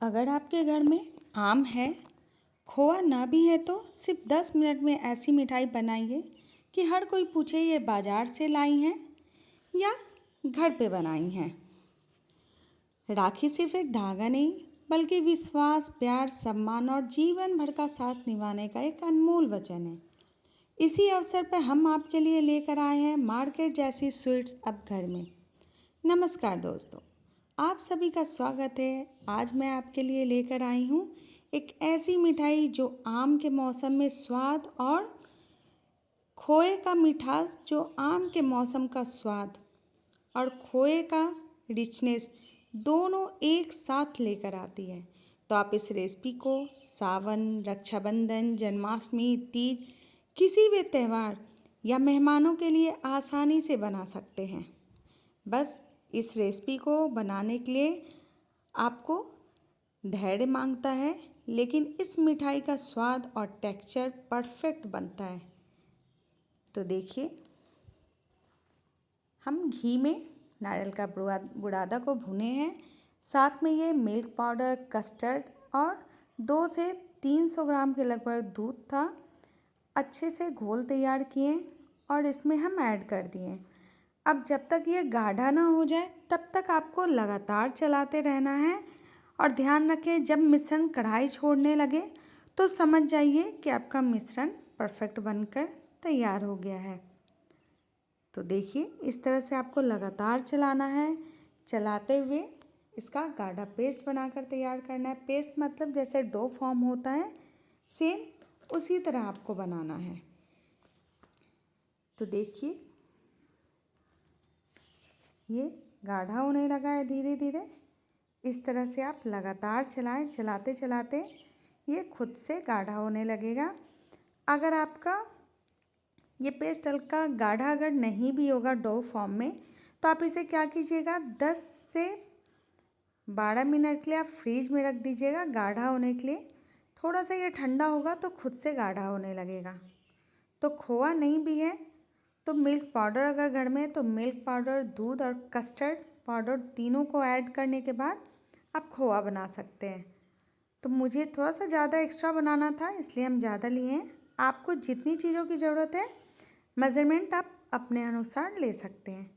अगर आपके घर में आम है, खोआ ना भी है तो सिर्फ 10 मिनट में ऐसी मिठाई बनाइए कि हर कोई पूछे ये बाजार से लाई हैं या घर पे बनाई हैं। राखी सिर्फ एक धागा नहीं बल्कि विश्वास, प्यार, सम्मान और जीवन भर का साथ निभाने का एक अनमोल वचन है। इसी अवसर पर हम आपके लिए लेकर आए हैं मार्केट जैसी स्वीट्स अब घर में। नमस्कार दोस्तों, आप सभी का स्वागत है। आज मैं आपके लिए लेकर आई हूँ एक ऐसी मिठाई जो आम के मौसम में स्वाद और खोए का मिठास, जो आम के मौसम का स्वाद और खोए का रिचनेस दोनों एक साथ लेकर आती है। तो आप इस रेसिपी को सावन, रक्षाबंधन, जन्माष्टमी, तीज, किसी भी त्यौहार या मेहमानों के लिए आसानी से बना सकते हैं। बस इस रेसिपी को बनाने के लिए आपको धैर्य मांगता है, लेकिन इस मिठाई का स्वाद और टेक्सचर परफेक्ट बनता है। तो देखिए, हम घी में नारियल का बुरादा को भुने हैं। साथ में ये मिल्क पाउडर, कस्टर्ड और 2 से 300 ग्राम के लगभग दूध था। अच्छे से घोल तैयार किए और इसमें हम ऐड कर दिए। अब जब तक ये गाढ़ा ना हो जाए तब तक आपको लगातार चलाते रहना है। और ध्यान रखें, जब मिश्रण कढ़ाई छोड़ने लगे तो समझ जाइए कि आपका मिश्रण परफेक्ट बनकर तैयार हो गया है। तो देखिए, इस तरह से आपको लगातार चलाना है। चलाते हुए इसका गाढ़ा पेस्ट बनाकर तैयार करना है। पेस्ट मतलब जैसे डो फॉर्म होता है, सेम उसी तरह आपको बनाना है। तो देखिए, ये गाढ़ा होने लगा है धीरे धीरे। इस तरह से आप लगातार चलाएं। चलाते चलाते ये खुद से गाढ़ा होने लगेगा। अगर आपका ये पेस्ट हल्का गाढ़ा अगर नहीं भी होगा डो फॉर्म में, तो आप इसे क्या कीजिएगा, 10 से 12 मिनट के लिए आप फ्रीज में रख दीजिएगा गाढ़ा होने के लिए। थोड़ा सा ये ठंडा होगा तो खुद से गाढ़ा होने लगेगा। तो खोआ नहीं भी है तो मिल्क पाउडर, अगर घर में, तो मिल्क पाउडर, दूध और कस्टर्ड पाउडर तीनों को ऐड करने के बाद आप खोआ बना सकते हैं। तो मुझे थोड़ा सा ज़्यादा एक्स्ट्रा बनाना था, इसलिए हम ज़्यादा लिए हैं। आपको जितनी चीज़ों की ज़रूरत है मेज़रमेंट आप अपने अनुसार ले सकते हैं।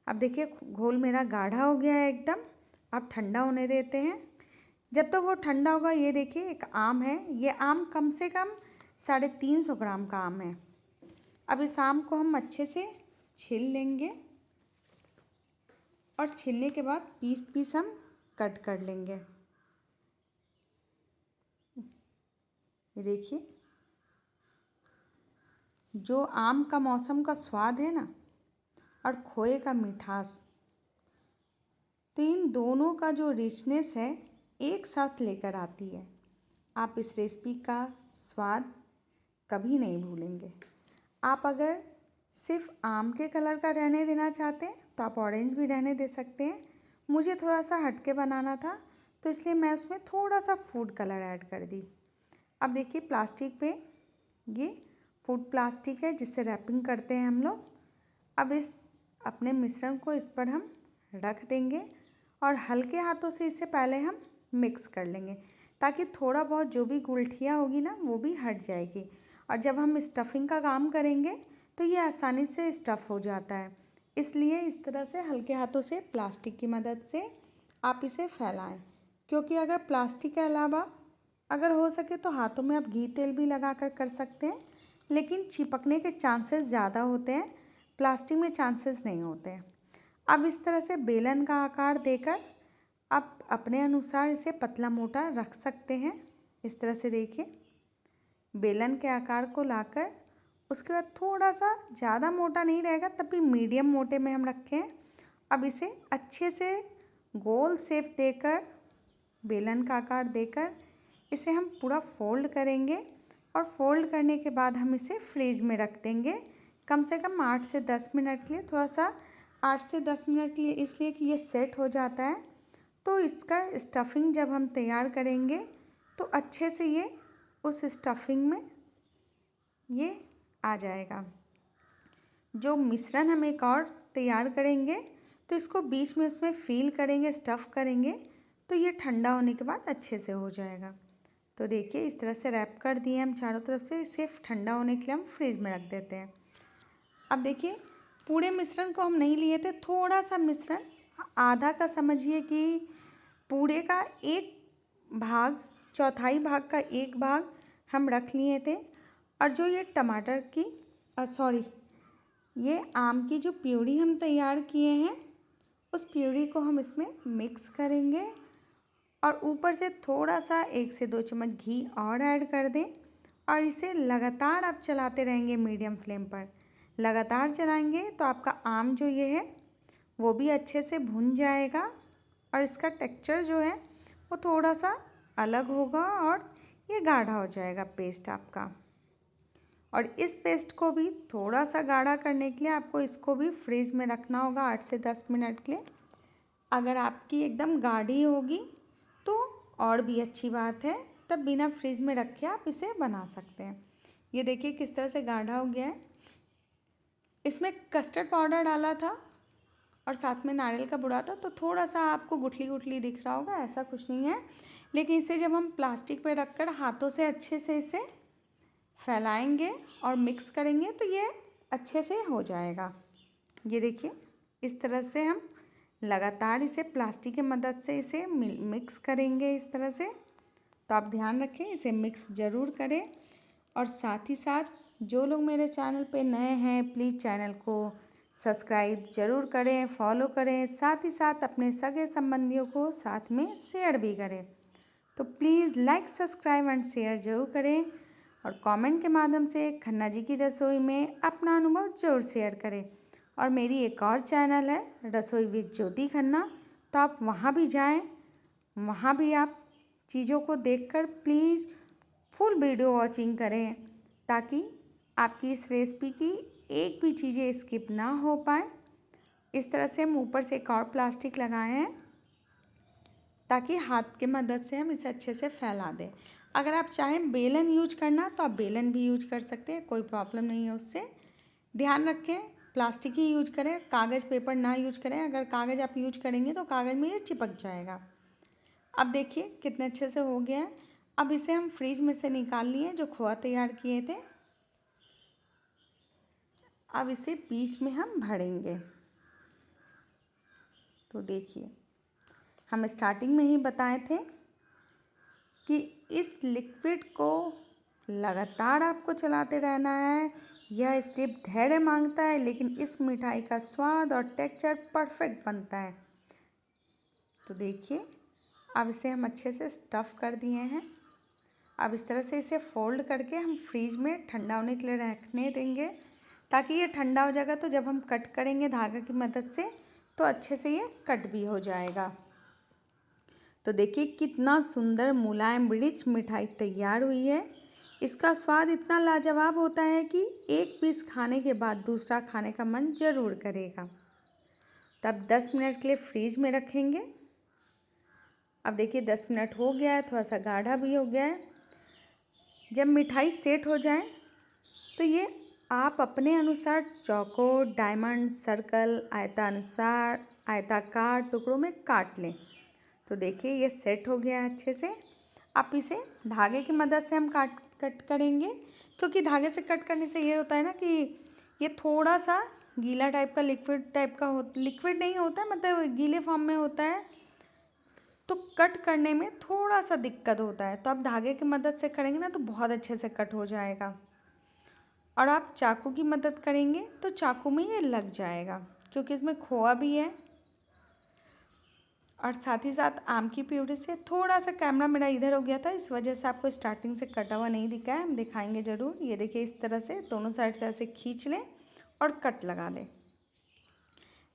अब देखिए, घोल मेरा गाढ़ा हो गया है एकदम। आप ठंडा होने देते हैं। जब तक वो ठंडा होगा, ये देखिए एक आम है। ये आम कम से कम 350 ग्राम का आम है। अब इस आम को हम अच्छे से छील लेंगे और छीलने के बाद पीस पीस हम कट कर लेंगे। ये देखिए, जो आम का मौसम का स्वाद है ना, और खोए का मिठास, तो इन दोनों का जो रिचनेस है एक साथ लेकर आती है। आप इस रेसिपी का स्वाद कभी नहीं भूलेंगे। आप अगर सिर्फ आम के कलर का रहने देना चाहते हैं तो आप ऑरेंज भी रहने दे सकते हैं। मुझे थोड़ा सा हटके बनाना था तो इसलिए मैं उसमें थोड़ा सा फूड कलर ऐड कर दी। अब देखिए, प्लास्टिक पे ये फूड प्लास्टिक है जिससे रैपिंग करते हैं हम लोग। अब इस अपने मिश्रण को इस पर हम रख देंगे और हल्के हाथों से इसे पहले हम मिक्स कर लेंगे, ताकि थोड़ा बहुत जो भी गुठलियाँ होगी ना वो भी हट जाएगी। और जब हम स्टफिंग का काम करेंगे तो ये आसानी से स्टफ़ हो जाता है। इसलिए इस तरह से हल्के हाथों से प्लास्टिक की मदद से आप इसे फैलाएं। क्योंकि अगर प्लास्टिक के अलावा अगर हो सके तो हाथों में आप घी तेल भी लगा कर सकते हैं, लेकिन चिपकने के चांसेस ज़्यादा होते हैं, प्लास्टिक में चांसेस नहीं होते हैं। अब इस तरह से बेलन का आकार देकर आप अपने अनुसार इसे पतला मोटा रख सकते हैं। इस तरह से देखिए, बेलन के आकार को लाकर उसके बाद थोड़ा सा ज़्यादा मोटा नहीं रहेगा तब भी मीडियम मोटे में हम रखे हैं। अब इसे अच्छे से गोल शेप देकर, बेलन का आकार देकर इसे हम पूरा फोल्ड करेंगे और फोल्ड करने के बाद हम इसे फ्रीज में रख देंगे कम से कम 8 से 10 मिनट के लिए। थोड़ा सा 8 से 10 मिनट के लिए इसलिए कि ये सेट हो जाता है। तो इसका स्टफिंग जब हम तैयार करेंगे तो अच्छे से ये उस स्टफिंग में ये आ जाएगा। जो मिश्रण हम एक और तैयार करेंगे तो इसको बीच में उसमें फिल करेंगे, स्टफ़ करेंगे, तो ये ठंडा होने के बाद अच्छे से हो जाएगा। तो देखिए इस तरह से रैप कर दिए हम चारों तरफ से, सिर्फ ठंडा होने के लिए हम फ्रिज में रख देते हैं। अब देखिए पूरे मिश्रण को हम नहीं लिए थे, थोड़ा सा मिश्रण, आधा का समझिए कि पूरे का एक भाग, चौथाई भाग का एक भाग हम रख लिए थे। और जो ये टमाटर की ये आम की जो प्यूरी हम तैयार किए हैं, उस प्यूरी को हम इसमें मिक्स करेंगे और ऊपर से थोड़ा सा 1 से 2 चम्मच घी और ऐड कर दें। और इसे लगातार आप चलाते रहेंगे मीडियम फ्लेम पर। लगातार चलाएंगे तो आपका आम जो ये है वो भी अच्छे से भुन जाएगा और इसका टेक्सचर जो है वो थोड़ा सा अलग होगा और ये गाढ़ा हो जाएगा पेस्ट आपका। और इस पेस्ट को भी थोड़ा सा गाढ़ा करने के लिए आपको इसको भी फ्रीज में रखना होगा 8 से 10 मिनट के लिए। अगर आपकी एकदम गाढ़ी होगी तो और भी अच्छी बात है, तब बिना फ्रीज में रखे आप इसे बना सकते हैं। ये देखिए किस तरह से गाढ़ा हो गया है। इसमें कस्टर्ड पाउडर डाला था और साथ में नारियल का बुरा था, तो थोड़ा सा आपको गुठली गुठली दिख रहा होगा, ऐसा कुछ नहीं है। लेकिन इसे जब हम प्लास्टिक पे रखकर हाथों से अच्छे से इसे फैलाएंगे और मिक्स करेंगे तो ये अच्छे से हो जाएगा। ये देखिए इस तरह से हम लगातार इसे प्लास्टिक की मदद से इसे मिक्स करेंगे इस तरह से। तो आप ध्यान रखें, इसे मिक्स ज़रूर करें। और साथ ही साथ जो लोग मेरे चैनल पे नए हैं, प्लीज़ चैनल को सब्सक्राइब ज़रूर करें, फॉलो करें, साथ ही साथ अपने सगे संबंधियों को साथ में शेयर भी करें। तो please like, subscribe and share ज़रूर करें और कमेंट के माध्यम से खन्ना जी की रसोई में अपना अनुभव ज़रूर शेयर करें। और मेरी एक और चैनल है रसोई विद ज्योति खन्ना, तो आप वहाँ भी जाएं, वहाँ भी आप चीज़ों को देखकर प्लीज़ फुल वीडियो वॉचिंग करें ताकि आपकी इस रेसिपी की एक भी चीज़ें स्किप ना हो पाए। इस तरह से हम ऊपर से एक और प्लास्टिक लगाए हैं ताकि हाथ के मदद से हम इसे अच्छे से फैला दें। अगर आप चाहें बेलन यूज करना तो आप बेलन भी यूज कर सकते हैं, कोई प्रॉब्लम नहीं है उससे। ध्यान रखें प्लास्टिक ही यूज करें, कागज़ पेपर ना यूज करें। अगर कागज़ आप यूज करेंगे तो कागज़ में ये चिपक जाएगा। अब देखिए कितने अच्छे से हो गया है। अब इसे हम फ्रीज में से निकाल लिए जो खोआ तैयार किए थे। अब इसे बीच में हम भरेंगे। तो देखिए हम स्टार्टिंग में ही बताए थे कि इस लिक्विड को लगातार आपको चलाते रहना है। यह स्टेप धैर्य मांगता है, लेकिन इस मिठाई का स्वाद और टेक्सचर परफेक्ट बनता है। तो देखिए अब इसे हम अच्छे से स्टफ़ कर दिए हैं। अब इस तरह से इसे फोल्ड करके हम फ्रीज में ठंडा होने के लिए रखने देंगे ताकि ये ठंडा हो जाएगा तो जब हम कट करेंगे धागे की मदद से तो अच्छे से ये कट भी हो जाएगा। तो देखिए कितना सुंदर मुलायम रिच मिठाई तैयार हुई है। इसका स्वाद इतना लाजवाब होता है कि एक पीस खाने के बाद दूसरा खाने का मन ज़रूर करेगा। तब 10 मिनट के लिए फ्रीज में रखेंगे। अब देखिए 10 मिनट हो गया है, थोड़ा सा गाढ़ा भी हो गया है। जब मिठाई सेट हो जाए तो ये आप अपने अनुसार चौकोर, डायमंड, सर्कल, आयताकार टुकड़ों में काट लें। तो देखिए ये सेट हो गया है अच्छे से। आप इसे धागे की मदद से हम कट करेंगे, क्योंकि धागे से कट करने से ये होता है ना कि ये थोड़ा सा गीला टाइप का, लिक्विड टाइप का लिक्विड नहीं होता है, मतलब गीले फॉर्म में होता है, तो कट करने में थोड़ा सा दिक्कत होता है। तो आप धागे की मदद से करेंगे ना तो बहुत अच्छे से कट हो जाएगा। और आप चाकू की मदद करेंगे तो चाकू में ये लग जाएगा, क्योंकि इसमें खोआ भी है। और साथ ही साथ आम की प्यूरी से थोड़ा सा कैमरा मेरा इधर हो गया था, इस वजह से आपको स्टार्टिंग से कटा हुआ नहीं दिखा है, हम दिखाएंगे ज़रूर। ये देखिए इस तरह से दोनों साइड से ऐसे खींच लें और कट लगा लें।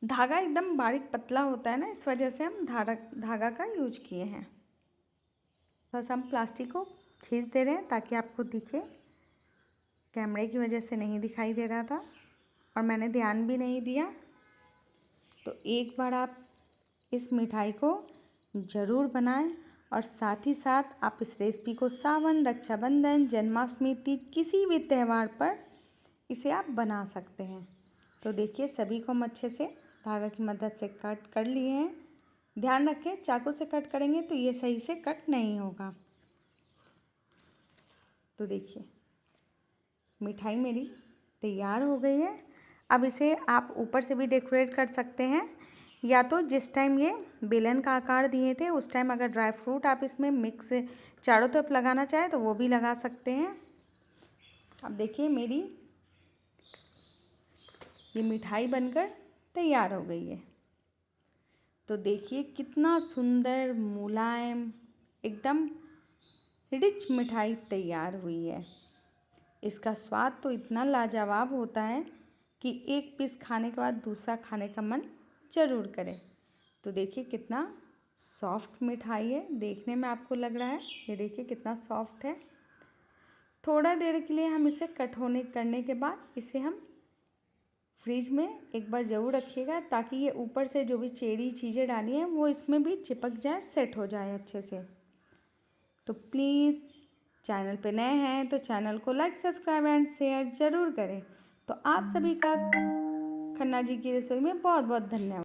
धागा एकदम बारीक पतला होता है ना, इस वजह से हम धागा का यूज किए हैं। बस हम प्लास्टिक को खींच दे रहे हैं ताकि आपको दिखे, कैमरे की वजह से नहीं दिखाई दे रहा था और मैंने ध्यान भी नहीं दिया। तो एक बार आप इस मिठाई को ज़रूर बनाएं और साथ ही साथ आप इस रेसिपी को सावन, रक्षाबंधन, जन्माष्टमी, तीज किसी भी त्यौहार पर इसे आप बना सकते हैं। तो देखिए सभी को हम अच्छे से धागा की मदद से कट कर लिए हैं। ध्यान रखें, चाकू से कट करेंगे तो ये सही से कट नहीं होगा। तो देखिए मिठाई मेरी तैयार हो गई है। अब इसे आप ऊपर से भी डेकोरेट कर सकते हैं, या तो जिस टाइम ये बेलन का आकार दिए थे उस टाइम अगर ड्राई फ्रूट आप इसमें मिक्स चारों तरफ लगाना चाहें तो वो भी लगा सकते हैं। अब देखिए मेरी ये मिठाई बनकर तैयार हो गई है। तो देखिए कितना सुंदर मुलायम एकदम रिच मिठाई तैयार हुई है। इसका स्वाद तो इतना लाजवाब होता है कि एक पीस खाने के बाद दूसरा खाने का मन ज़रूर करे। तो देखिए कितना सॉफ्ट मिठाई है, देखने में आपको लग रहा है, ये देखिए कितना सॉफ्ट है। थोड़ा देर के लिए हम इसे कट होने करने के बाद इसे हम फ्रिज में एक बार ज़रूर रखिएगा, ताकि ये ऊपर से जो भी चेरी चीज़ें डाली हैं वो इसमें भी चिपक जाए, सेट हो जाए अच्छे से। तो प्लीज़ चैनल पे नए हैं तो चैनल को लाइक, सब्सक्राइब एंड शेयर ज़रूर करें। तो आप सभी का खन्ना जी की रसोई में बहुत बहुत धन्यवाद।